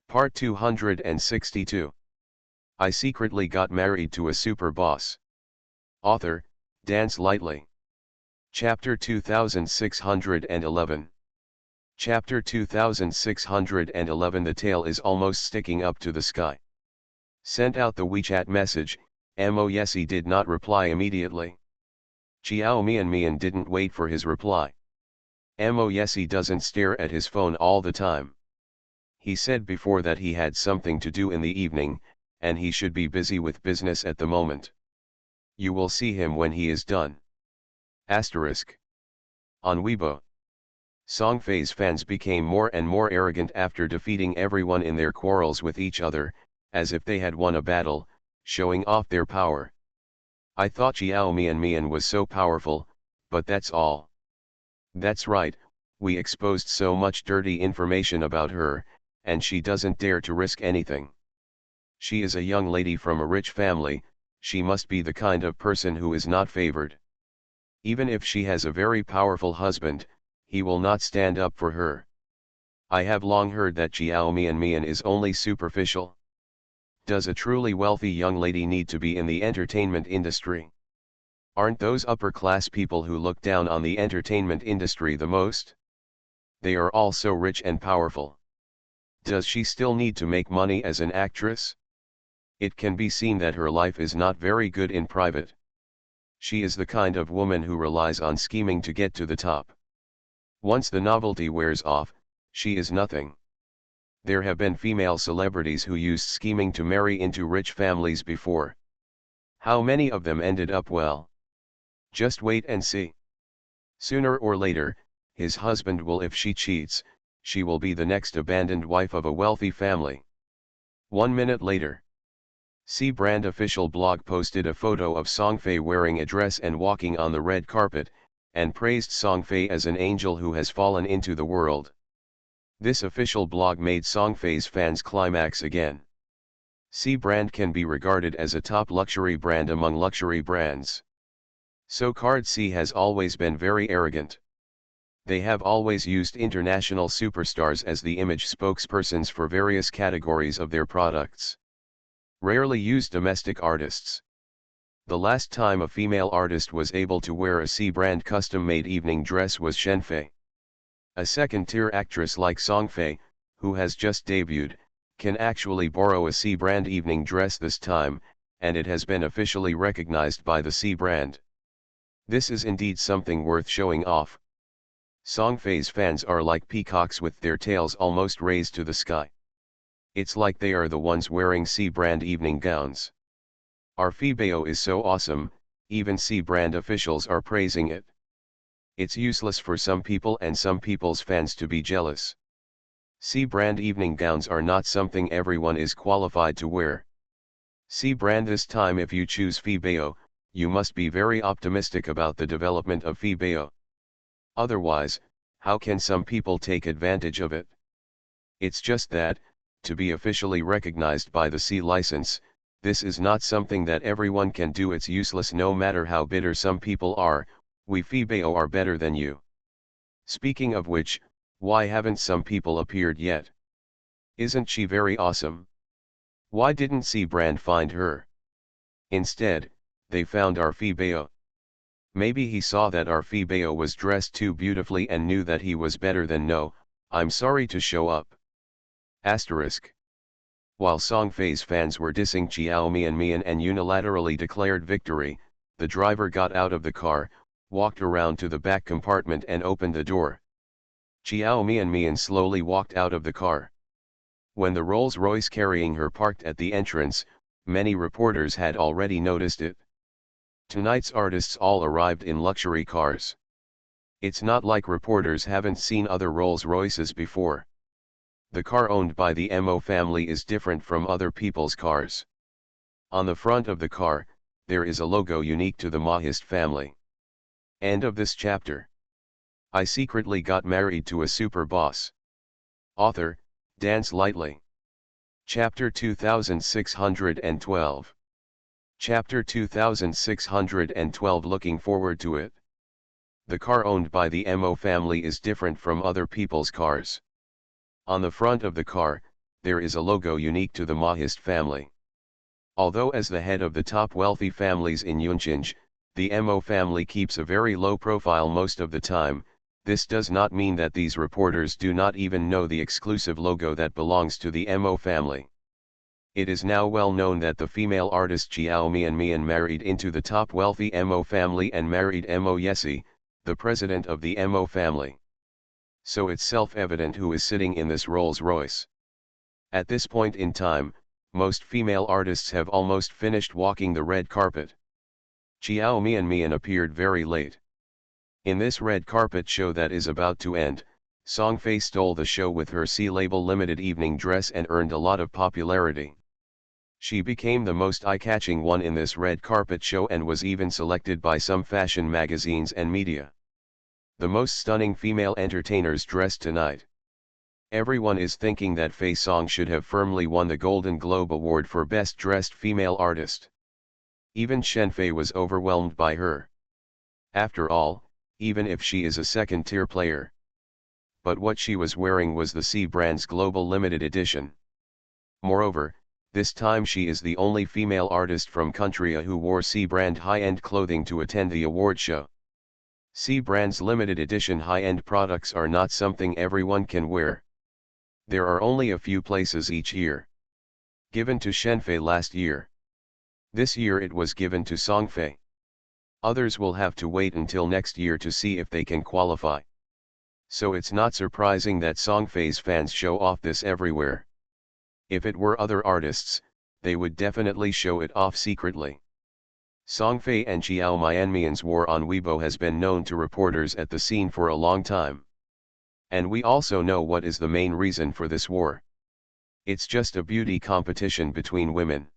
Part 262. I secretly got married to a super boss. Author, Dance Lightly. Chapter 2611. Chapter 2611. The tail is almost sticking up to the sky. Sent out the WeChat message, Mo Yesi did not reply immediately. Chiao Mian didn't wait for his reply. Mo Yesi doesn't stare at his phone all the time. He said before that he had something to do in the evening, and he should be busy with business at the moment. You will see him when he is done. Asterisk. On Weibo. Songfei's fans became more and more arrogant after defeating everyone in their quarrels with each other, as if they had won a battle, showing off their power. I thought Chiao Mian was so powerful, but that's all. That's right, we exposed so much dirty information about her, and she doesn't dare to risk anything. She is a young lady from a rich family, she must be the kind of person who is not favored. Even if she has a very powerful husband, he will not stand up for her. I have long heard that Chiao Mian is only superficial. Does a truly wealthy young lady need to be in the entertainment industry? Aren't those upper-class people who look down on the entertainment industry the most? They are all so rich and powerful. Does she still need to make money as an actress? It can be seen that her life is not very good in private. She is the kind of woman who relies on scheming to get to the top. Once the novelty wears off, she is nothing. There have been female celebrities who used scheming to marry into rich families before. How many of them ended up well? Just wait and see. Sooner or later, his husband will. If she cheats, she will be the next abandoned wife of a wealthy family. 1 minute later. C Brand official blog posted a photo of Songfei wearing a dress and walking on the red carpet, and praised Songfei as an angel who has fallen into the world. This official blog made Songfei's fans climax again. C Brand can be regarded as a top luxury brand among luxury brands. So Card C has always been very arrogant. They have always used international superstars as the image spokespersons for various categories of their products. Rarely used domestic artists. The last time a female artist was able to wear a C Brand custom-made evening dress was Shenfei. A second-tier actress like Songfei, who has just debuted, can actually borrow a C Brand evening dress this time, and it has been officially recognized by the C Brand. This is indeed something worth showing off. Songfei's fans are like peacocks with their tails almost raised to the sky. It's like they are the ones wearing C Brand evening gowns. Our Fibeo is so awesome, even C Brand officials are praising it. It's useless for some people and some people's fans to be jealous. C Brand evening gowns are not something everyone is qualified to wear. C Brand this time. If you choose Fibeo, you must be very optimistic about the development of Fibeo. Otherwise, how can some people take advantage of it? It's just that, to be officially recognized by the C license, this is not something that everyone can do. It's useless no matter how bitter some people are. We Fibeo are better than you. Speaking of which, why haven't some people appeared yet? Isn't she very awesome? Why didn't C Brand find her? Instead, they found our Fibeo. Maybe he saw that our Fibeo was dressed too beautifully and knew that he was better than. No, I'm sorry to show up. Asterisk. While Songfei's fans were dissing Chiao Mian and unilaterally declared victory, the driver got out of the car, walked around to the back compartment and opened the door. Chiao Mian slowly walked out of the car. When the Rolls-Royce carrying her parked at the entrance, many reporters had already noticed it. Tonight's artists all arrived in luxury cars. It's not like reporters haven't seen other Rolls-Royces before. The car owned by the Mo family is different from other people's cars. On the front of the car, there is a logo unique to the Mahist family. End of this chapter. I secretly got married to a super boss. Author, Dance Lightly. Chapter 2612. Chapter 2612. Looking forward to it. The car owned by the Mo family is different from other people's cars. On the front of the car, there is a logo unique to the Mahist family. Although as the head of the top wealthy families in Yuncheng, the Mo family keeps a very low profile most of the time, this does not mean that these reporters do not even know the exclusive logo that belongs to the Mo family. It is now well known that the female artist Jiao Mian married into the top wealthy Mo family and married Mo Yesi, the president of the Mo family. So it's self-evident who is sitting in this Rolls-Royce. At this point in time, most female artists have almost finished walking the red carpet. Jiao Mian appeared very late. In this red carpet show that is about to end, Song Fei stole the show with her C-label limited evening dress and earned a lot of popularity. She became the most eye-catching one in this red carpet show and was even selected by some fashion magazines and media. The most stunning female entertainers dressed tonight. Everyone is thinking that Fei Song should have firmly won the Golden Globe Award for Best Dressed Female Artist. Even Shen Fei was overwhelmed by her. After all, even if she is a second-tier player. But what she was wearing was the C brand's global limited edition. Moreover, this time she is the only female artist from Korea who wore C brand high-end clothing to attend the award show. C brand's limited edition high-end products are not something everyone can wear. There are only a few places each year. Given to Shenfei last year. This year it was given to Songfei. Others will have to wait until next year to see if they can qualify. So it's not surprising that Songfei's fans show off this everywhere. If it were other artists, they would definitely show it off secretly. Songfei and Jiao Mianmian's war on Weibo has been known to reporters at the scene for a long time. And we also know what is the main reason for this war. It's just a beauty competition between women.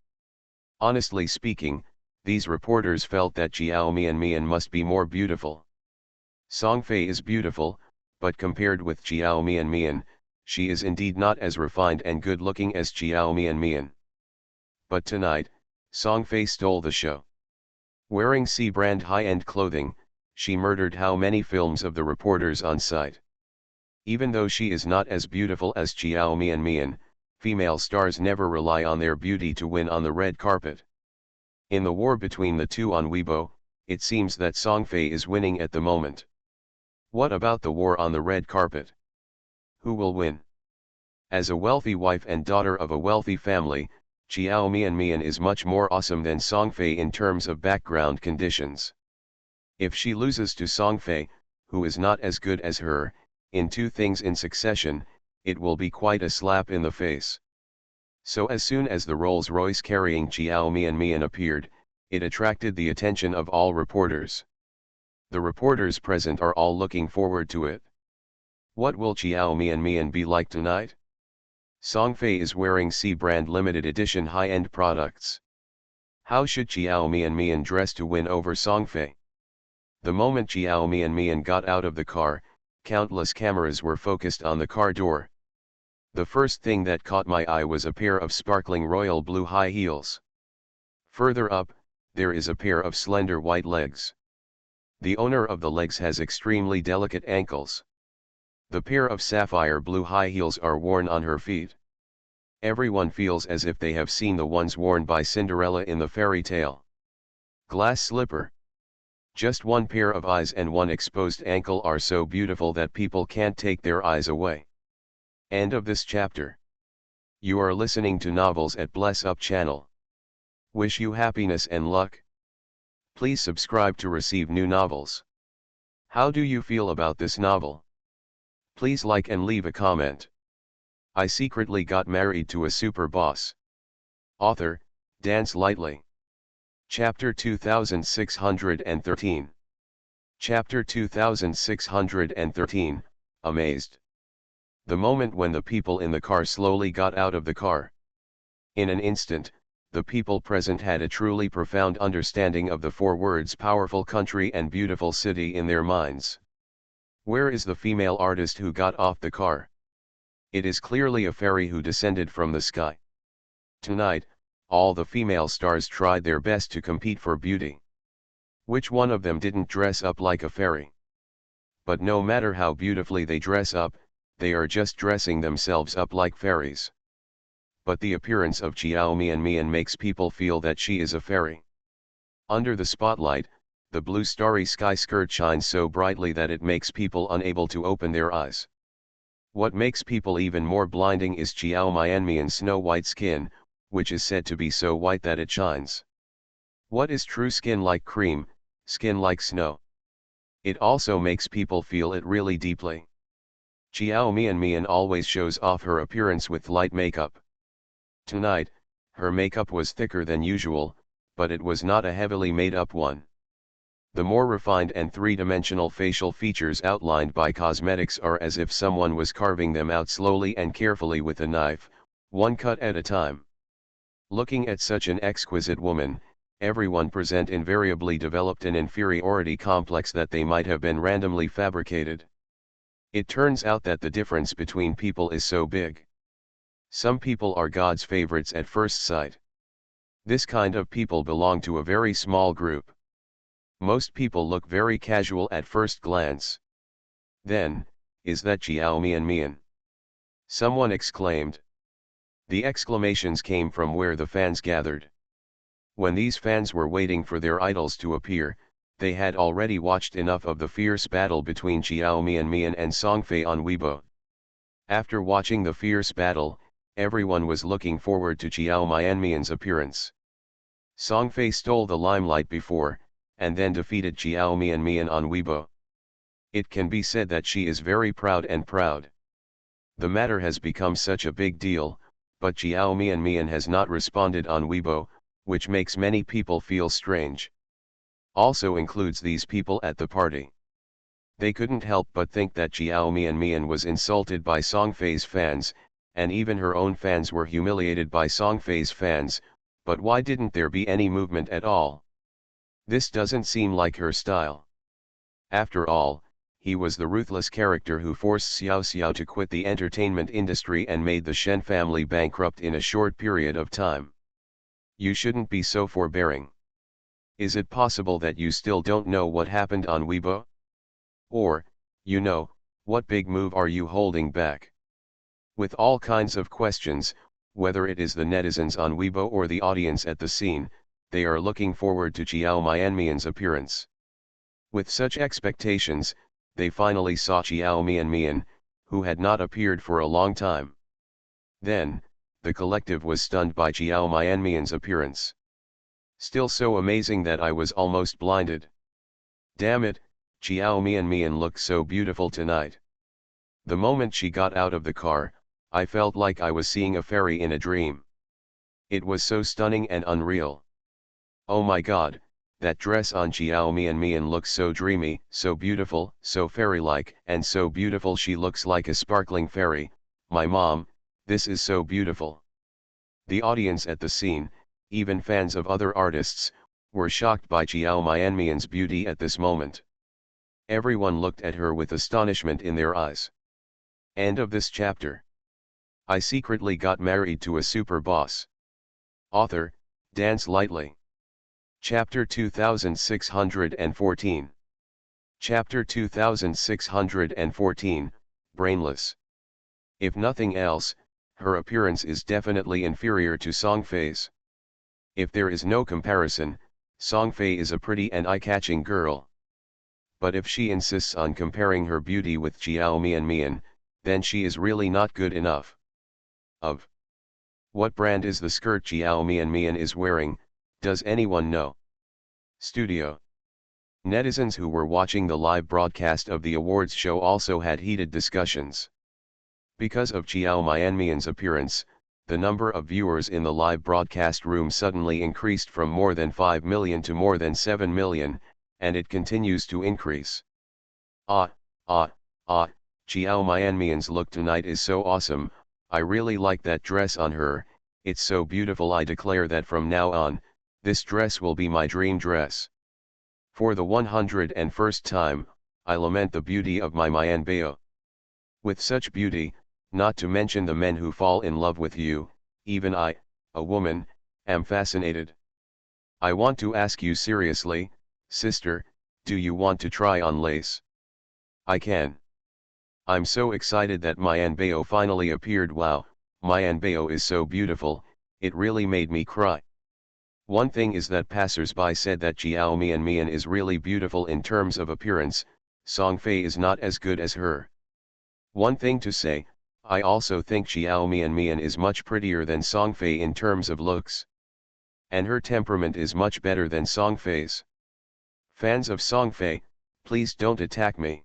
Honestly speaking, these reporters felt that Jiao Mian must be more beautiful. Songfei is beautiful, but compared with Jiao Mian, she is indeed not as refined and good-looking as Jiao Mian. But tonight, Songfei stole the show. Wearing C-brand high-end clothing, she murdered how many films of the reporters on site. Even though she is not as beautiful as Jiao Mian, female stars never rely on their beauty to win on the red carpet. In the war between the two on Weibo, it seems that Songfei is winning at the moment. What about the war on the red carpet? Who will win? As a wealthy wife and daughter of a wealthy family, Jiao Mian is much more awesome than Songfei in terms of background conditions. If she loses to Songfei, who is not as good as her, in two things in succession, it will be quite a slap in the face. So as soon as the Rolls-Royce carrying Jiao Mian appeared, it attracted the attention of all reporters. The reporters present are all looking forward to it. What will Jiao Mian be like tonight? Songfei is wearing C-brand limited edition high-end products. How should Jiao Mian dress to win over Songfei? The moment Jiao Mian got out of the car, countless cameras were focused on the car door. The first thing that caught my eye was a pair of sparkling royal blue high heels. Further up, there is a pair of slender white legs. The owner of the legs has extremely delicate ankles. The pair of sapphire blue high heels are worn on her feet. Everyone feels as if they have seen the ones worn by Cinderella in the fairy tale. Glass slipper. Just one pair of eyes and one exposed ankle are so beautiful that people can't take their eyes away. End of this chapter. You are listening to Novels at Bless Up channel. Wish you happiness and luck. Please subscribe to receive new novels. How do you feel about this novel? Please like and leave a comment. I secretly got married to a super boss. Author, Dance Lightly. Chapter 2613. Chapter 2613, Amazed. The moment when the people in the car slowly got out of the car. In an instant, the people present had a truly profound understanding of the four words powerful country and beautiful city in their minds. Where is the female artist who got off the car? It is clearly a fairy who descended from the sky. Tonight, all the female stars tried their best to compete for beauty. Which one of them didn't dress up like a fairy? But no matter how beautifully they dress up, they are just dressing themselves up like fairies. but the appearance of Xiao Mian makes people feel that she is a fairy. Under the spotlight, the blue starry sky skirt shines so brightly that it makes people unable to open their eyes. What makes people even more blinding is Xiao Mian's snow white skin, which is said to be so white that it shines. What is true skin like cream, skin like snow? It also makes people feel it really deeply. Xiao Mian always shows off her appearance with light makeup. Tonight, her makeup was thicker than usual, but it was not a heavily made up one. The more refined and three-dimensional facial features outlined by cosmetics are as if someone was carving them out slowly and carefully with a knife, one cut at a time. Looking at such an exquisite woman, everyone present invariably developed an inferiority complex that they might have been randomly fabricated. It turns out that the difference between people is so big. Some people are God's favorites at first sight. This kind of people belong to a very small group. Most people look very casual at first glance. Then, is that Xiao Mian? Someone exclaimed. The exclamations came from where the fans gathered. When these fans were waiting for their idols to appear, they had already watched enough of the fierce battle between Xiao Mian and Songfei on Weibo. After watching the fierce battle, everyone was looking forward to Xiao Mian's appearance. Songfei stole the limelight before, and then defeated Xiao Mian on Weibo. It can be said that she is very proud. The matter has become such a big deal, but Xiao Mian has not responded on Weibo, which makes many people feel strange. Also includes these people at the party. They couldn't help but think that Xiao Mian was insulted by Songfei's fans, and even her own fans were humiliated by Songfei's fans, but why didn't there be any movement at all? This doesn't seem like her style. After all, he was the ruthless character who forced Xiao Xiao to quit the entertainment industry and made the Shen family bankrupt in a short period of time. You shouldn't be so forbearing. Is it possible that you still don't know what happened on Weibo? Or, what big move are you holding back? With all kinds of questions, whether it is the netizens on Weibo or the audience at the scene, they are looking forward to Xiao Mian's appearance. With such expectations, they finally saw Xiao Mian, who had not appeared for a long time. Then, the collective was stunned by Xiao Mian's appearance. Still so amazing that I was almost blinded. Damn it, Xiao Mian looked so beautiful tonight. The moment she got out of the car, I felt like I was seeing a fairy in a dream. It was so stunning and unreal. Oh my god, that dress on Xiao Mian looks so dreamy, so beautiful, so fairy-like, and so beautiful she looks like a sparkling fairy. My mom, this is so beautiful. The audience at the scene, even fans of other artists, were shocked by Xiao Mian's beauty at this moment. Everyone looked at her with astonishment in their eyes. End of this chapter. I secretly got married to a super boss. Author, Dance Lightly. Chapter 2614. Chapter 2614, Brainless. If nothing else, her appearance is definitely inferior to Songfei's. If there is no comparison, Songfei is a pretty and eye-catching girl. But if she insists on comparing her beauty with Xiao Mian, then she is really not good enough. Of what brand is the skirt Xiao Mian is wearing, does anyone know? Studio. Netizens who were watching the live broadcast of the awards show also had heated discussions. Because of Xiao Mian's appearance, the number of viewers in the live broadcast room suddenly increased from more than 5 million to more than 7 million, and it continues to increase. Xiao Mian's look tonight is so awesome. I really like that dress on her, it's so beautiful. I declare that from now on, this dress will be my dream dress. For the 101st time, I lament the beauty of my Mianbao. With such beauty, not to mention the men who fall in love with you, even I, a woman, am fascinated. I want to ask you seriously, sister, do you want to try on lace? I can. I'm so excited that Mianbao finally appeared. Wow, my Anbeo is so beautiful, it really made me cry. One thing is that passers-by said that Jiao Mian is really beautiful in terms of appearance, Song Fei is not as good as her. One thing to say, I also think Jiao Mian is much prettier than Song Fei in terms of looks. And her temperament is much better than Song Fei's. Fans of Song Fei, please don't attack me.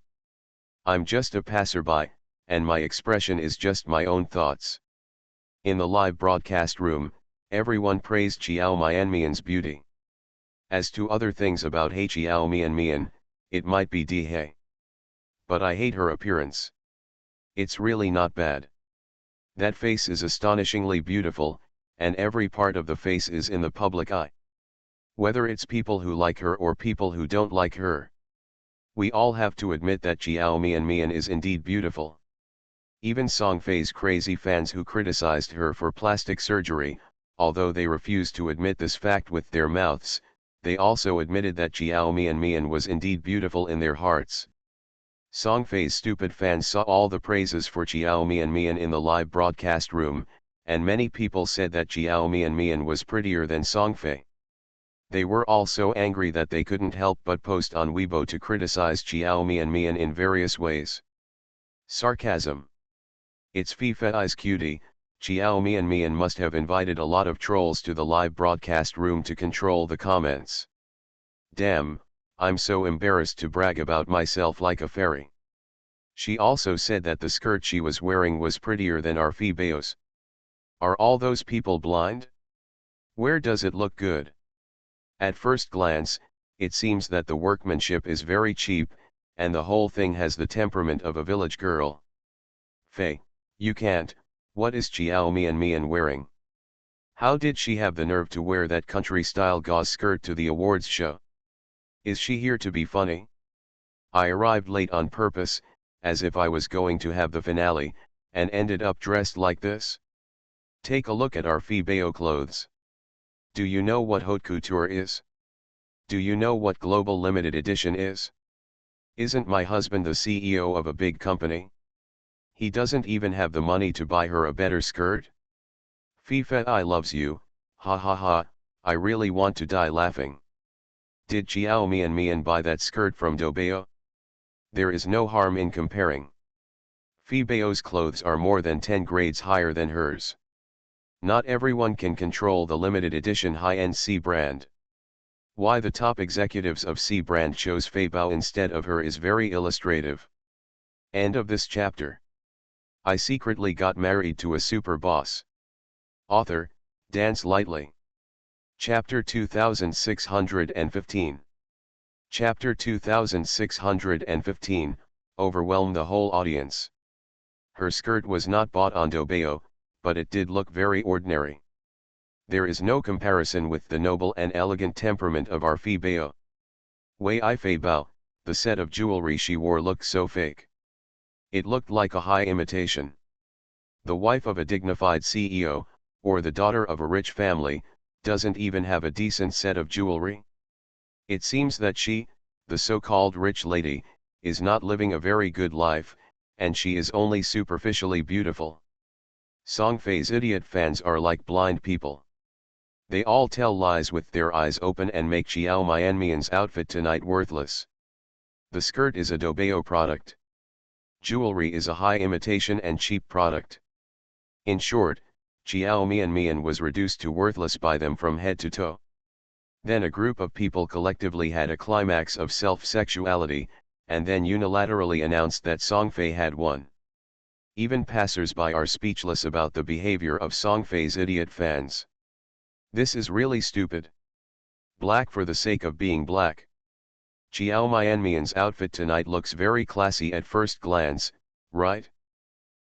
I'm just a passerby, and my expression is just my own thoughts. In the live broadcast room, everyone praised Jiao Mian's beauty. As to other things about Jiao Mian, it might be He. But I hate her appearance. It's really not bad. That face is astonishingly beautiful, and every part of the face is in the public eye. Whether it's people who like her or people who don't like her. We all have to admit that Jiao Mian is indeed beautiful. Even Song Fei's crazy fans who criticized her for plastic surgery, although they refused to admit this fact with their mouths, they also admitted that Jiao Mian was indeed beautiful in their hearts. Song Fei's stupid fans saw all the praises for Jiao Mian in the live broadcast room, and many people said that Jiao Mian was prettier than Song Fei. They were all so angry that they couldn't help but post on Weibo to criticize Jiao Mian in various ways. Sarcasm. It's Fifa's cutie, Jiao Mian must have invited a lot of trolls to the live broadcast room to control the comments. Damn, I'm so embarrassed to brag about myself like a fairy. She also said that the skirt she was wearing was prettier than our Fibeos. Are all those people blind? Where does it look good? At first glance, it seems that the workmanship is very cheap, and the whole thing has the temperament of a village girl. Faye, you can't, what is Jiao Mian wearing? How did she have the nerve to wear that country-style gauze skirt to the awards show? Is she here to be funny? I arrived late on purpose, as if I was going to have the finale, and ended up dressed like this? Take a look at our Fibeo clothes. Do you know what haute couture is? Do you know what global limited edition is? Isn't my husband the CEO of a big company? He doesn't even have the money to buy her a better skirt? FIFA I loves you, ha ha ha, I really want to die laughing. Did Jiao Mian buy that skirt from Dobeo? There is no harm in comparing. Fibeo's clothes are more than 10 grades higher than hers. Not everyone can control the limited edition high-end C brand. Why the top executives of C brand chose Fabao instead of her is very illustrative. End of this chapter. I secretly got married to a super boss. Author, Dance Lightly. Chapter 2615. Chapter 2615, overwhelmed the whole audience. Her skirt was not bought on Dobeo, but it did look very ordinary. There is no comparison with the noble and elegant temperament of our Fibeo. Wei Fei Bao, the set of jewelry she wore looked so fake. It looked like a high imitation. The wife of a dignified CEO, or the daughter of a rich family, doesn't even have a decent set of jewelry. It seems that she, the so-called rich lady, is not living a very good life, and she is only superficially beautiful. Song Fei's idiot fans are like blind people. They all tell lies with their eyes open and make Jiao Mian's outfit tonight worthless. The skirt is a Dobeo product. Jewelry is a high imitation and cheap product. In short, Jiao Mian was reduced to worthless by them from head to toe. Then a group of people collectively had a climax of self-sexuality, and then unilaterally announced that Song Fei had won. Even passers-by are speechless about the behavior of Song Fei's idiot fans. This is really stupid. Black for the sake of being black. Jiao Mian's outfit tonight looks very classy at first glance, right?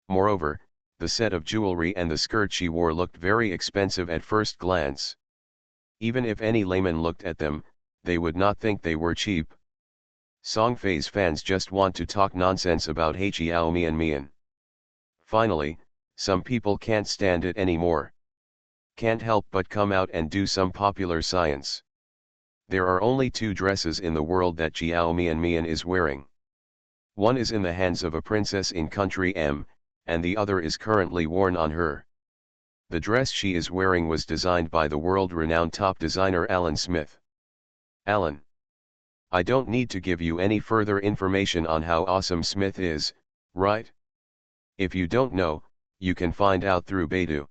Moreover, the set of jewelry and the skirt she wore looked very expensive at first glance. Even if any layman looked at them, they would not think they were cheap. Song Fei's fans just want to talk nonsense about Jiao Mian. Finally, some people can't stand it anymore. Can't help but come out and do some popular science. There are only two dresses in the world that Jiao Mian is wearing. One is in the hands of a princess in country M, and the other is currently worn on her. The dress she is wearing was designed by the world-renowned top designer Alan Smith. Alan. I don't need to give you any further information on how awesome Smith is, right? If you don't know, you can find out through Baidu.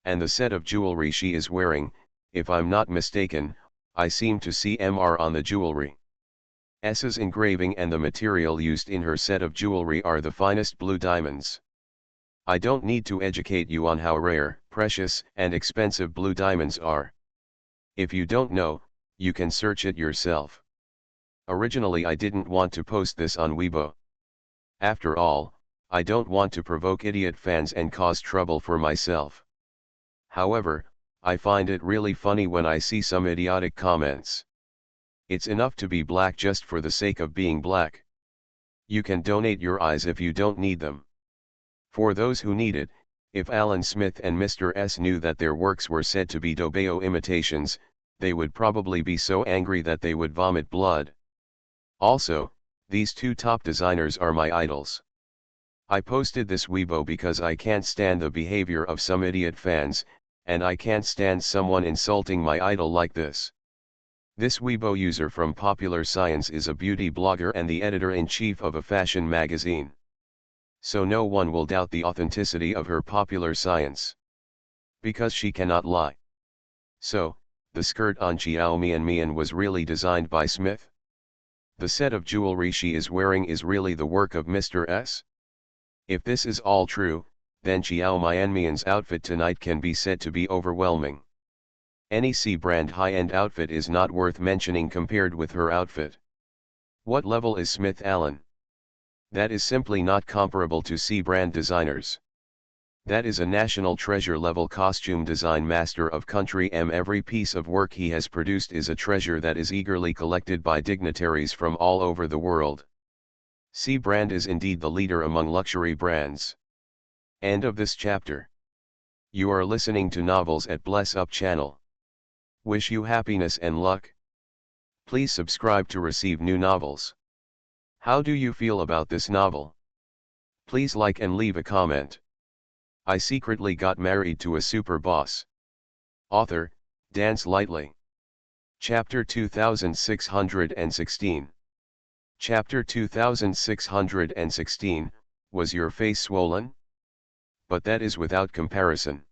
And the set of jewelry she is wearing, if I'm not mistaken, I seem to see MR on the jewelry. S's engraving and the material used in her set of jewelry are the finest blue diamonds. I don't need to educate you on how rare, precious, and expensive blue diamonds are. If you don't know, you can search it yourself. Originally I didn't want to post this on Weibo. After all, I don't want to provoke idiot fans and cause trouble for myself. However, I find it really funny when I see some idiotic comments. It's enough to be black just for the sake of being black. You can donate your eyes if you don't need them. For those who need it, if Alan Smith and Mr. S knew that their works were said to be Dobeo imitations, they would probably be so angry that they would vomit blood. Also, these two top designers are my idols. I posted this Weibo because I can't stand the behavior of some idiot fans, and I can't stand someone insulting my idol like this. This Weibo user from Popular Science is a beauty blogger and the editor-in-chief of a fashion magazine. So no one will doubt the authenticity of her Popular Science. Because she cannot lie. So, the skirt on Xiao Mian was really designed by Smith? The set of jewelry she is wearing is really the work of Mr. S? If this is all true, then Xiao Mian's outfit tonight can be said to be overwhelming. Any C-brand high-end outfit is not worth mentioning compared with her outfit. What level is Smith Alan? That is simply not comparable to C-brand designers. That is a national treasure level costume design master of country M. Every piece of work he has produced is a treasure that is eagerly collected by dignitaries from all over the world. C-brand is indeed the leader among luxury brands. End of this chapter. You are listening to Novels at Bless Up channel. Wish you happiness and luck. Please subscribe to receive new novels. How do you feel about this novel? Please like and leave a comment. I secretly got married to a super boss. Author, Dance Lightly. Chapter 2616. Chapter 2616, Was your face swollen? But that is without comparison.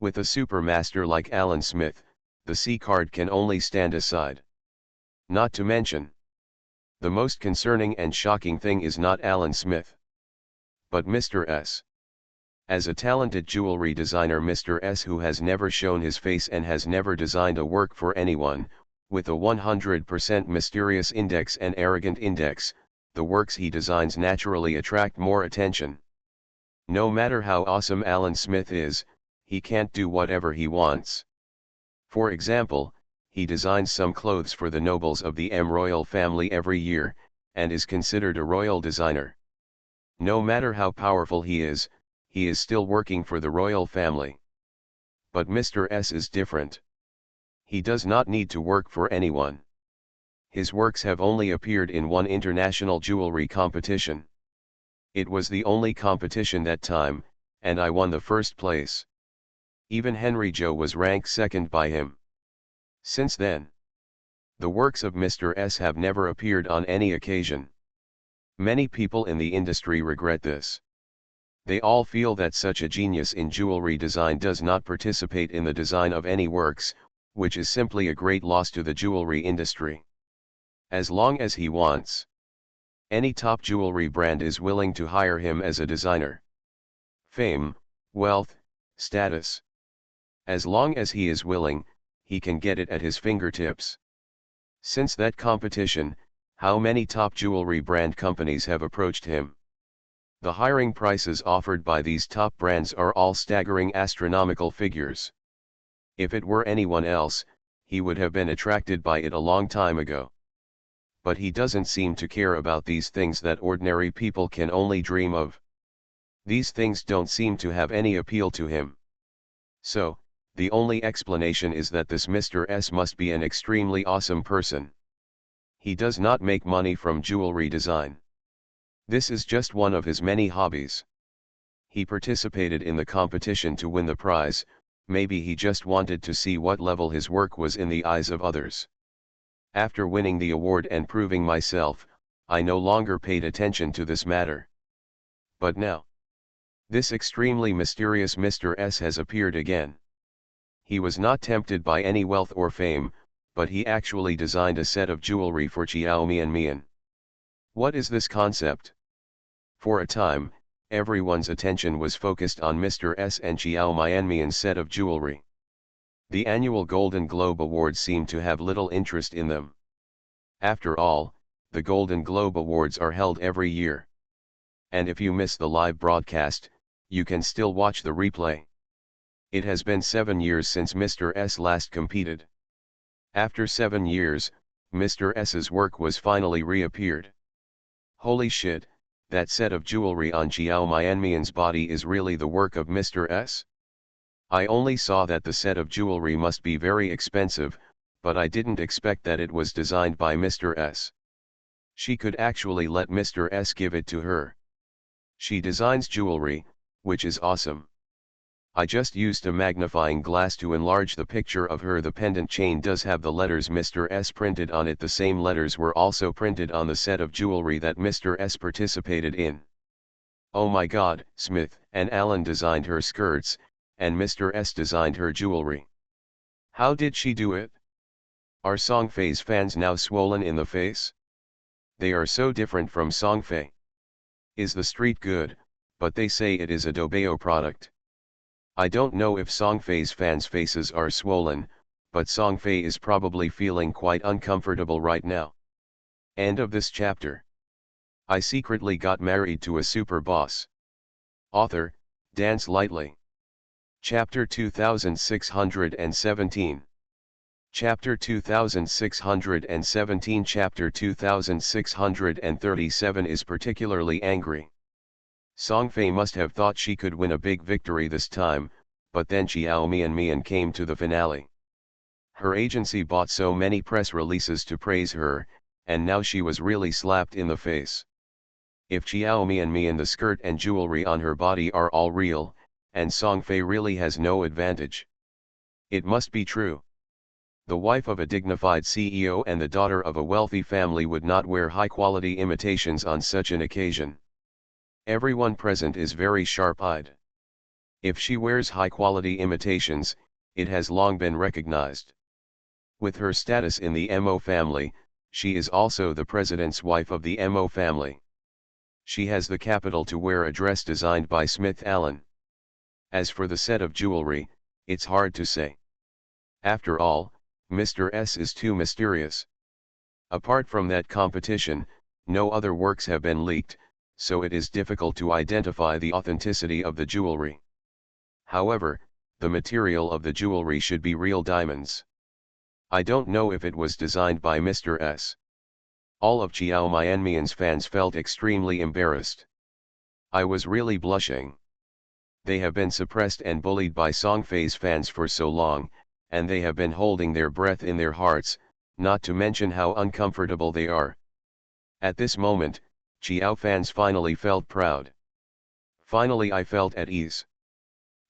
With a supermaster like Alan Smith, the C card can only stand aside. Not to mention, the most concerning and shocking thing is not Alan Smith, but Mr. S. As a talented jewelry designer, Mr. S, who has never shown his face and has never designed a work for anyone, with a 100% mysterious index and arrogant index, the works he designs naturally attract more attention. No matter how awesome Alan Smith is, he can't do whatever he wants. For example, he designs some clothes for the nobles of the M royal family every year, and is considered a royal designer. No matter how powerful he is still working for the royal family. But Mr. S is different. He does not need to work for anyone. His works have only appeared in one international jewelry competition. It was the only competition that time, and I won the first place. Even Henry Joe was ranked second by him. Since then, the works of Mr. S have never appeared on any occasion. Many people in the industry regret this. They all feel that such a genius in jewelry design does not participate in the design of any works, which is simply a great loss to the jewelry industry. As long as he wants, any top jewelry brand is willing to hire him as a designer. Fame, wealth, status. As long as he is willing, he can get it at his fingertips. Since that competition, how many top jewelry brand companies have approached him? The hiring prices offered by these top brands are all staggering astronomical figures. If it were anyone else, he would have been attracted by it a long time ago. But he doesn't seem to care about these things that ordinary people can only dream of. These things don't seem to have any appeal to him. So, the only explanation is that this Mr. S must be an extremely awesome person. He does not make money from jewelry design. This is just one of his many hobbies. He participated in the competition to win the prize, maybe he just wanted to see what level his work was in the eyes of others. After winning the award and proving myself, I no longer paid attention to this matter. But now, this extremely mysterious Mr. S has appeared again. He was not tempted by any wealth or fame, but he actually designed a set of jewelry for Xiao Mian. What is this concept? For a time, everyone's attention was focused on Mr. S and Xiao Mian's set of jewelry. The annual Golden Globe Awards seemed to have little interest in them. After all, the Golden Globe Awards are held every year. And if you miss the live broadcast, you can still watch the replay. It has been 7 years since Mr. S last competed. After 7 years, Mr. S's work was finally reappeared. Holy shit, that set of jewelry on Xiao Mian's body is really the work of Mr. S? I only saw that the set of jewelry must be very expensive, but I didn't expect that it was designed by Mr. S. She could actually let Mr. S give it to her. She designs jewelry, which is awesome. I just used a magnifying glass to enlarge the picture of her. The pendant chain does have the letters Mr. S printed on it. The same letters were also printed on the set of jewelry that Mr. S participated in. Oh my god, Smith and Allen designed her skirts, and Mr. S designed her jewelry. How did she do it? Are Songfei's fans now swollen in the face? They are so different from Songfei. Is the street good, but they say it is a Dobeo product. I don't know if Songfei's fans' faces are swollen, but Songfei is probably feeling quite uncomfortable right now. End of this chapter. I secretly got married to a super boss. Author, Dance Lightly. Chapter 2617. Chapter 2617. Chapter 2637 is particularly angry. Songfei must have thought she could win a big victory this time, but then Xiao Mian came to the finale. Her agency bought so many press releases to praise her, and now she was really slapped in the face. If Xiao Mian the skirt and jewelry on her body are all real, and Songfei really has no advantage. It must be true. The wife of a dignified CEO and the daughter of a wealthy family would not wear high-quality imitations on such an occasion. Everyone present is very sharp-eyed. If she wears high-quality imitations, it has long been recognized. With her status in the Mo family, she is also the president's wife of the Mo family. She has the capital to wear a dress designed by Smith Allen. As for the set of jewelry, it's hard to say. After all, Mr. S is too mysterious. Apart from that competition, no other works have been leaked, so it is difficult to identify the authenticity of the jewelry. However, the material of the jewelry should be real diamonds. I don't know if it was designed by Mr. S. All of Xiao Mian's fans felt extremely embarrassed. I was really blushing. They have been suppressed and bullied by Songfei's fans for so long, and they have been holding their breath in their hearts, not to mention how uncomfortable they are. At this moment, Xiao fans finally felt proud. Finally I felt at ease.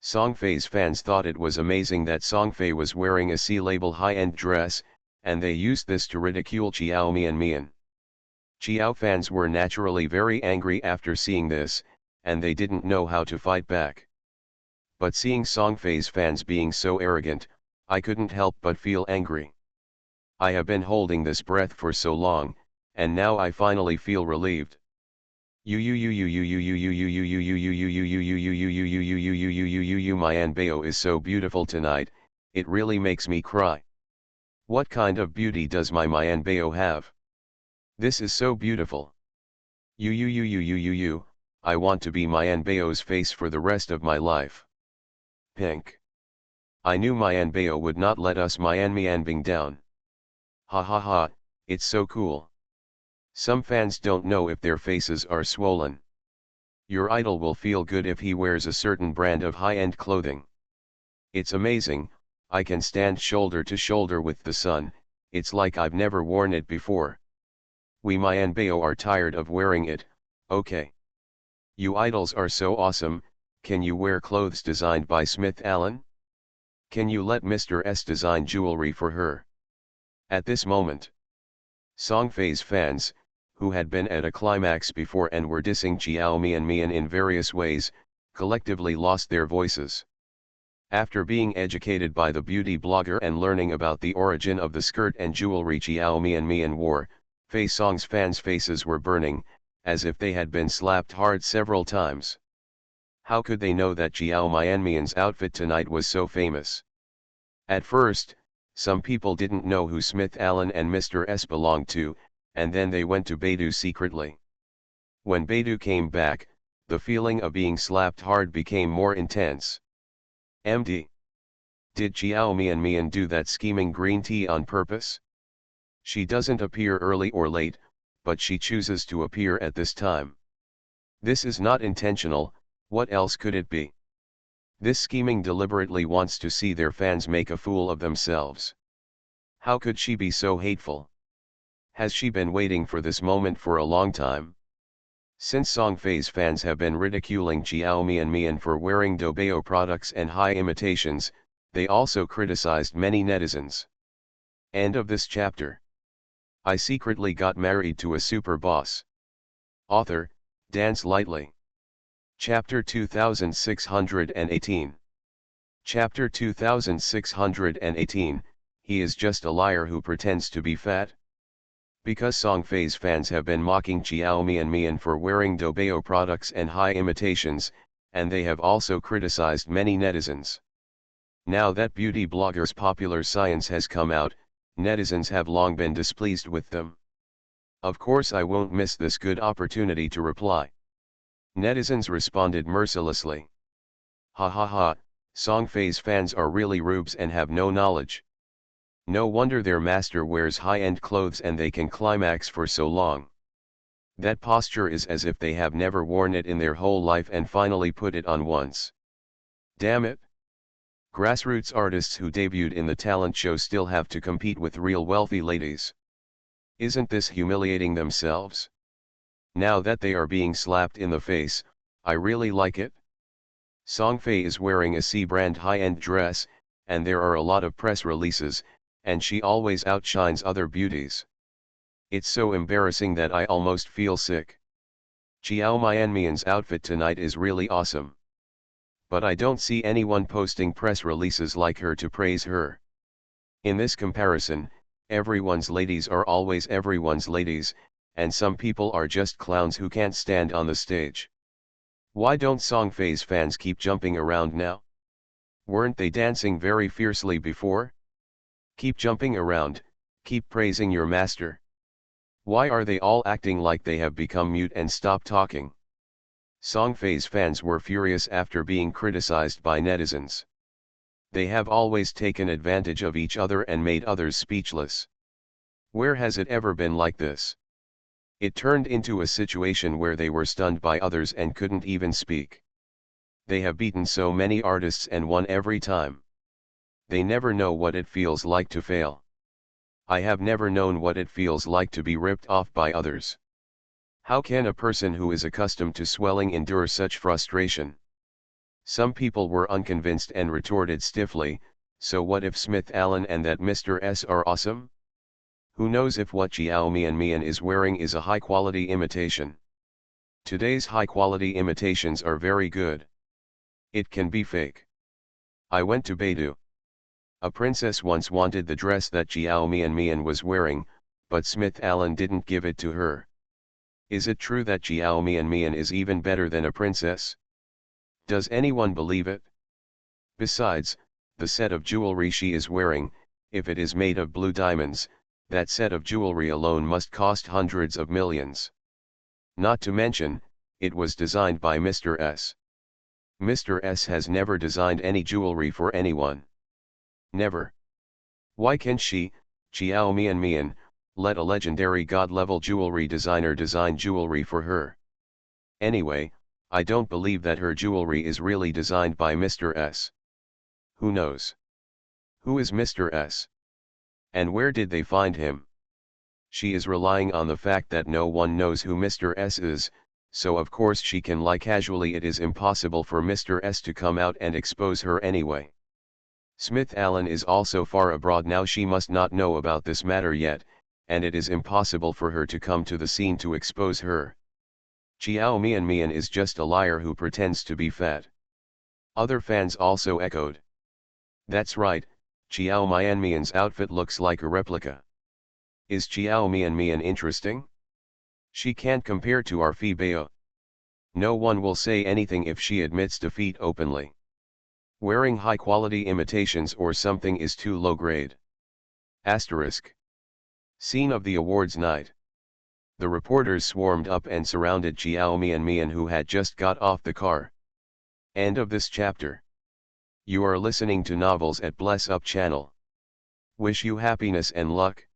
Songfei's fans thought it was amazing that Songfei was wearing a C-label high-end dress, and they used this to ridicule Xiao Mian. Xiao fans were naturally very angry after seeing this, and they didn't know how to fight back. But seeing Songfei's fans being so arrogant, I couldn't help but feel angry. I have been holding this breath for so long, and now I finally feel relieved. Mian Bao is so beautiful tonight, it really makes me cry. What kind of beauty does my Mian Bao have? This is so beautiful. I want to be Mian Bao's face for the rest of my life. Pink. I knew Mian Bao would not let us Mianbing down. Ha ha ha, it's so cool. Some fans don't know if their faces are swollen. Your idol will feel good if he wears a certain brand of high-end clothing. It's amazing, I can stand shoulder to shoulder with the sun, it's like I've never worn it before. We Mian Bao are tired of wearing it, okay. You idols are so awesome, Can you wear clothes designed by Smith Allen? Can you let Mr. S design jewelry for her? At this moment, Songfei's fans, who had been at a climax before and were dissing Xiao Mian in various ways, collectively lost their voices. After being educated by the beauty blogger and learning about the origin of the skirt and jewelry Xiao Mian wore, Fei Song's fans' faces were burning, as if they had been slapped hard several times. How could they know that Xiao Mian's outfit tonight was so famous? At first, some people didn't know who Smith Allen and Mr. S belonged to, and then they went to Beidou secretly. When Beidou came back, the feeling of being slapped hard became more intense. MD. Did Xiao Mian do that scheming green tea on purpose? She doesn't appear early or late, but she chooses to appear at this time. This is not intentional, what else could it be? This scheming deliberately wants to see their fans make a fool of themselves. How could she be so hateful? Has she been waiting for this moment for a long time? Since Songfei's fans have been ridiculing Xiao Mian for wearing Dobayo products and high imitations, they also criticized many netizens. End of this chapter. I secretly got married to a super boss. Author, Dance Lightly. Chapter 2618. Chapter 2618, He is just a liar who pretends to be fat. Because Songfei's fans have been mocking Xiao Mian for wearing Dobayo products and high imitations, and they have also criticized many netizens. Now that beauty bloggers' popular science has come out, netizens have long been displeased with them. Of course I won't miss this good opportunity to reply. Netizens responded mercilessly. Ha ha ha, Songfei's fans are really rubes and have no knowledge. No wonder their master wears high-end clothes and they can climax for so long. That posture is as if they have never worn it in their whole life and finally put it on once. Damn it! Grassroots artists who debuted in the talent show still have to compete with real wealthy ladies. Isn't this humiliating themselves? Now that they are being slapped in the face, I really like it. Songfei is wearing a C-brand high-end dress, and there are a lot of press releases, and she always outshines other beauties. It's so embarrassing that I almost feel sick. Xiao Mian's outfit tonight is really awesome. But I don't see anyone posting press releases like her to praise her. In this comparison, everyone's ladies are always everyone's ladies, and some people are just clowns who can't stand on the stage. Why don't Songfei's fans keep jumping around now? Weren't they dancing very fiercely before? Keep jumping around, keep praising your master. Why are they all acting like they have become mute and stopped talking? Songfei's fans were furious after being criticized by netizens. They have always taken advantage of each other and made others speechless. Where has it ever been like this? It turned into a situation where they were stunned by others and couldn't even speak. They have beaten so many artists and won every time. They never know what it feels like to fail. I have never known what it feels like to be ripped off by others. How can a person who is accustomed to swelling endure such frustration? Some people were unconvinced and retorted stiffly, so what if Smith Allen and that Mr. S are awesome? Who knows if what Xiao Mian is wearing is a high-quality imitation? Today's high-quality imitations are very good. It can be fake. I went to Beidou. A princess once wanted the dress that Xiao Mian was wearing, but Smith Allen didn't give it to her. Is it true that Xiao Mian is even better than a princess? Does anyone believe it? Besides, the set of jewelry she is wearing, if it is made of blue diamonds, that set of jewelry alone must cost hundreds of millions. Not to mention, it was designed by Mr. S. Mr. S has never designed any jewelry for anyone. Never. Why can't she, Xiao Mian, let a legendary god-level jewelry designer design jewelry for her? Anyway, I don't believe that her jewelry is really designed by Mr. S. Who knows? Who is Mr. S? And where did they find him? She is relying on the fact that no one knows who Mr. S is, so of course she can lie casually. It is impossible for Mr. S to come out and expose her anyway. Smith Allen is also far abroad now. She must not know about this matter yet, and it is impossible for her to come to the scene to expose her. Chiao Mian is just a liar who pretends to be fat. Other fans also echoed. That's right, Chiao Mian's outfit looks like a replica. Is Chiao Mian interesting? She can't compare to our Phi Bao. No one will say anything if she admits defeat openly. Wearing high-quality imitations or something is too low grade. Asterisk. Scene of the awards night. The reporters swarmed up and surrounded Chiao Mian who had just got off the car. End of this chapter. You are listening to Novels at Bless Up channel. Wish you happiness and luck.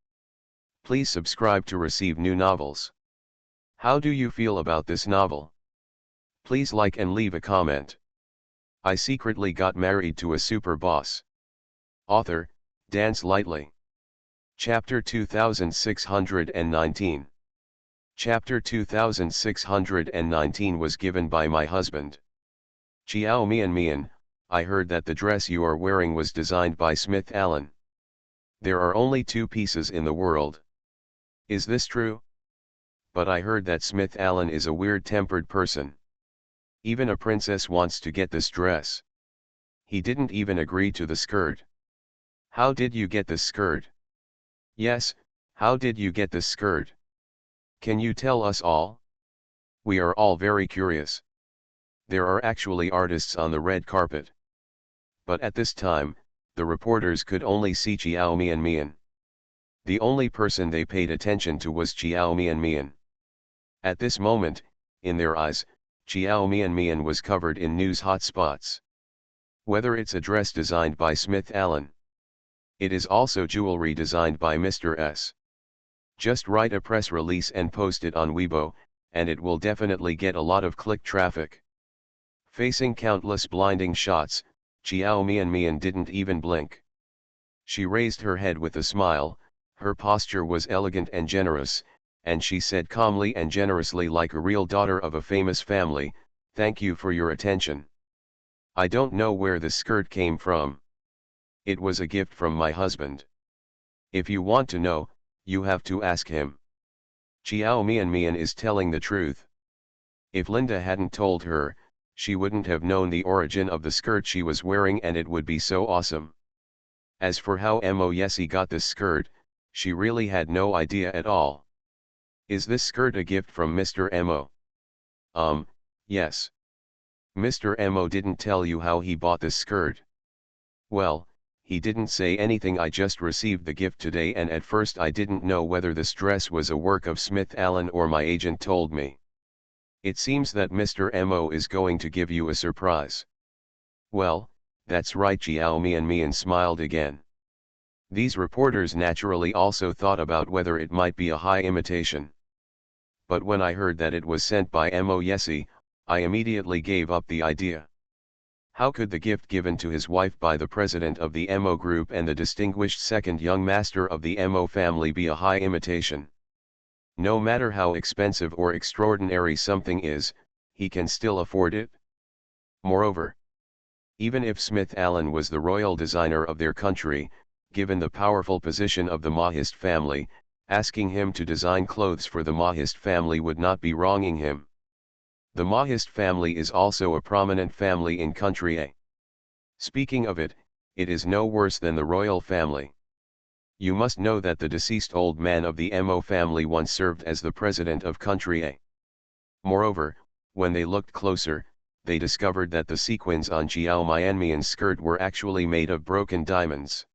Please subscribe to receive new novels. How do you feel about this novel? Please like and leave a comment. I secretly got married to a super boss. Author, Dance Lightly. Chapter 2619. Chapter 2619 was given by my husband. Chiao Mian, I heard that the dress you are wearing was designed by Smith Allen. There are only 2 pieces in the world. Is this true? But I heard that Smith Allen is a weird-tempered person. Even a princess wants to get this dress. He didn't even agree to the skirt. How did you get this skirt? Yes, how did you get this skirt? Can you tell us all? We are all very curious. There are actually artists on the red carpet. But at this time, the reporters could only see Chiao Mian. The only person they paid attention to was Chiao Mian. At this moment, in their eyes, Chiao Mian was covered in news hotspots. Whether it's a dress designed by Smith Allen. It is also jewelry designed by Mr. S. Just write a press release and post it on Weibo, and it will definitely get a lot of click traffic. Facing countless blinding shots, Chiao Mian didn't even blink. She raised her head with a smile, her posture was elegant and generous, and she said calmly and generously like a real daughter of a famous family, "Thank you for your attention. I don't know where this skirt came from. It was a gift from my husband. If you want to know, you have to ask him." Chiao Mian is telling the truth. If Linda hadn't told her, she wouldn't have known the origin of the skirt she was wearing, and it would be so awesome. As for how Mo Yessi got this skirt, she really had no idea at all. Is this skirt a gift from Mr. Mo? Yes. Mr. Mo didn't tell you how he bought this skirt? Well, he didn't say anything. I just received the gift today, and at first I didn't know whether this dress was a work of Smith Allen or my agent told me. It seems that Mr. Mo is going to give you a surprise. Well, that's right. Chiao Mian smiled again. These reporters naturally also thought about whether it might be a high imitation. But when I heard that it was sent by Mo Yessi, I immediately gave up the idea. How could the gift given to his wife by the president of the Mo Group and the distinguished second young master of the Mo family be a high imitation? No matter how expensive or extraordinary something is, he can still afford it. Moreover, even if Smith Allen was the royal designer of their country, given the powerful position of the Mahist family, asking him to design clothes for the Mahist family would not be wronging him. The Mahist family is also a prominent family in country A. Speaking of it, it is no worse than the royal family. You must know that the deceased old man of the Mo family once served as the president of country A. Moreover, when they looked closer, they discovered that the sequins on Chiao Mian's skirt were actually made of broken diamonds.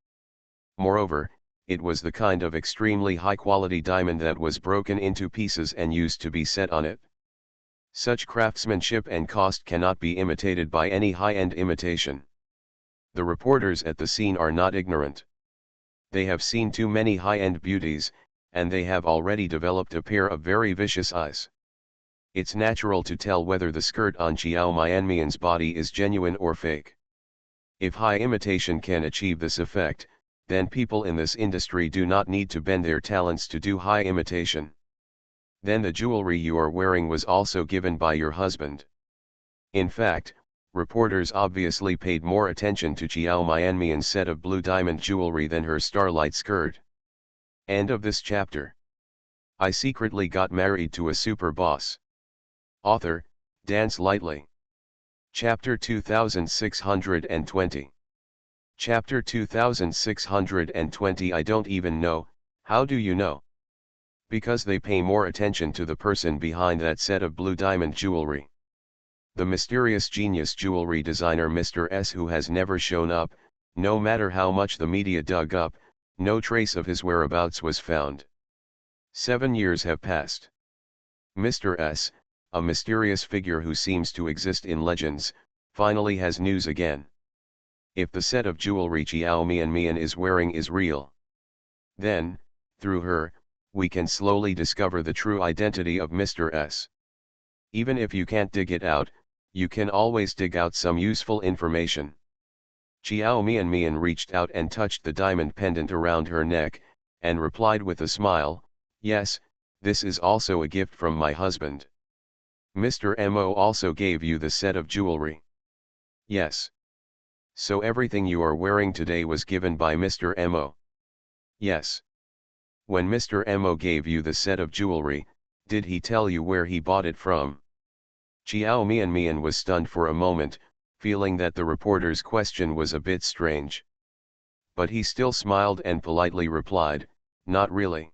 Moreover, it was the kind of extremely high-quality diamond that was broken into pieces and used to be set on it. Such craftsmanship and cost cannot be imitated by any high-end imitation. The reporters at the scene are not ignorant. They have seen too many high-end beauties, and they have already developed a pair of very vicious eyes. It's natural to tell whether the skirt on Chiao Mian's body is genuine or fake. If high imitation can achieve this effect, then people in this industry do not need to bend their talents to do high imitation. Then the jewelry you are wearing was also given by your husband. In fact, reporters obviously paid more attention to Chiao Mianmian's set of blue diamond jewelry than her starlight skirt. End of this chapter. I secretly got married to a super boss. Author, Dance Lightly. Chapter 2620. Chapter 2620. I don't even know. How do you know? Because they pay more attention to the person behind that set of blue diamond jewelry. The mysterious genius jewelry designer Mr. S, who has never shown up, no matter how much the media dug up, no trace of his whereabouts was found. 7 years have passed. Mr. S, a mysterious figure who seems to exist in legends, finally has news again. If the set of jewelry Chiao Mianmian is wearing is real, then, through her, we can slowly discover the true identity of Mr. S. Even if you can't dig it out, you can always dig out some useful information. Chiao Mianmian reached out and touched the diamond pendant around her neck, and replied with a smile, "Yes, this is also a gift from my husband." "Mr. Mo also gave you the set of jewelry?" "Yes." "So everything you are wearing today was given by Mr. Mo?" "Yes." "When Mr. Mo gave you the set of jewelry, did he tell you where he bought it from?" Chiao Mianmian was stunned for a moment, feeling that the reporter's question was a bit strange. But he still smiled and politely replied, "Not really."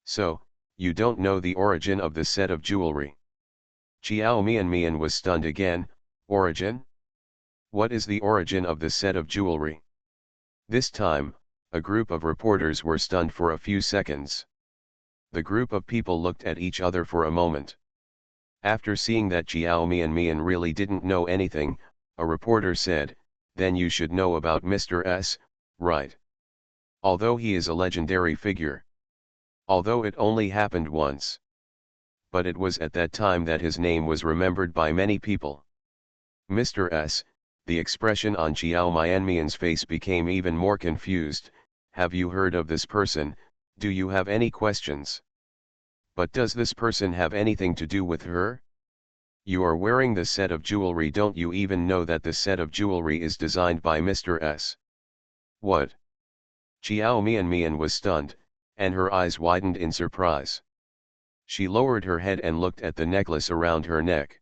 "So, you don't know the origin of the set of jewelry?" Chiao Mianmian was stunned again. "Origin? What is the origin of the set of jewelry?" This time, a group of reporters were stunned for a few seconds. The group of people looked at each other for a moment. After seeing that Chiao Mianmian really didn't know anything, a reporter said, "Then you should know about Mr. S, right? Although he is a legendary figure. Although it only happened once. But it was at that time that his name was remembered by many people." Mr. S, the expression on Chiao Mianmian's face became even more confused. "Have you heard of this person? Do you have any questions? But does this person have anything to do with her? You are wearing the set of jewelry. Don't you even know that the set of jewelry is designed by Mr. S?" "What?" Chiao Mianmian was stunned, and her eyes widened in surprise. She lowered her head and looked at the necklace around her neck.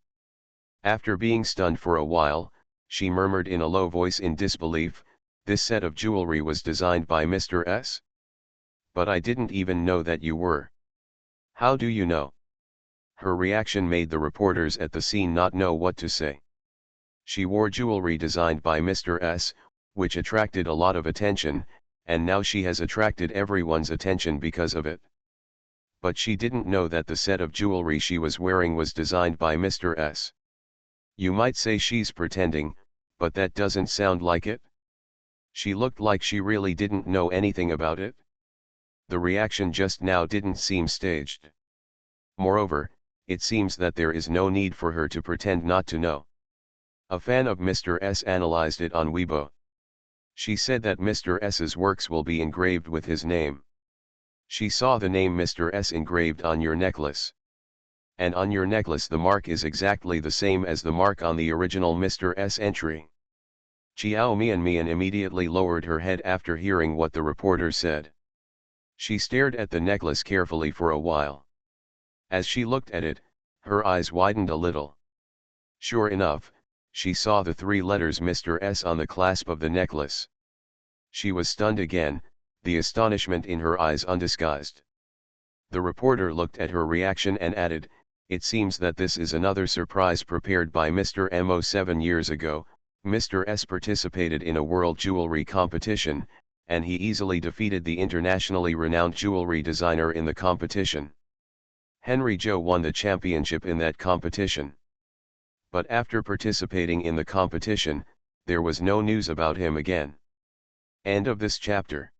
After being stunned for a while, she murmured in a low voice in disbelief, "This set of jewelry was designed by Mr. S? But I didn't even know that you were." "How do you know?" Her reaction made the reporters at the scene not know what to say. She wore jewelry designed by Mr. S, which attracted a lot of attention, and now she has attracted everyone's attention because of it. But she didn't know that the set of jewelry she was wearing was designed by Mr. S. You might say she's pretending, but that doesn't sound like it. She looked like she really didn't know anything about it. The reaction just now didn't seem staged. Moreover, it seems that there is no need for her to pretend not to know. A fan of Mr. S analyzed it on Weibo. She said that Mr. S's works will be engraved with his name. She saw the name Mr. S engraved on your necklace. And on your necklace the mark is exactly the same as the mark on the original Mr. S entry. Chiao Mianmian immediately lowered her head after hearing what the reporter said. She stared at the necklace carefully for a while. As she looked at it, her eyes widened a little. Sure enough, she saw the 3 letters Mr. S on the clasp of the necklace. She was stunned again, the astonishment in her eyes undisguised. The reporter looked at her reaction and added, "It seems that this is another surprise prepared by Mr. Mo. 7 years ago, Mr. S participated in a world jewelry competition, and he easily defeated the internationally renowned jewelry designer in the competition. Henry Zhou won the championship in that competition. But after participating in the competition, there was no news about him again." End of this chapter.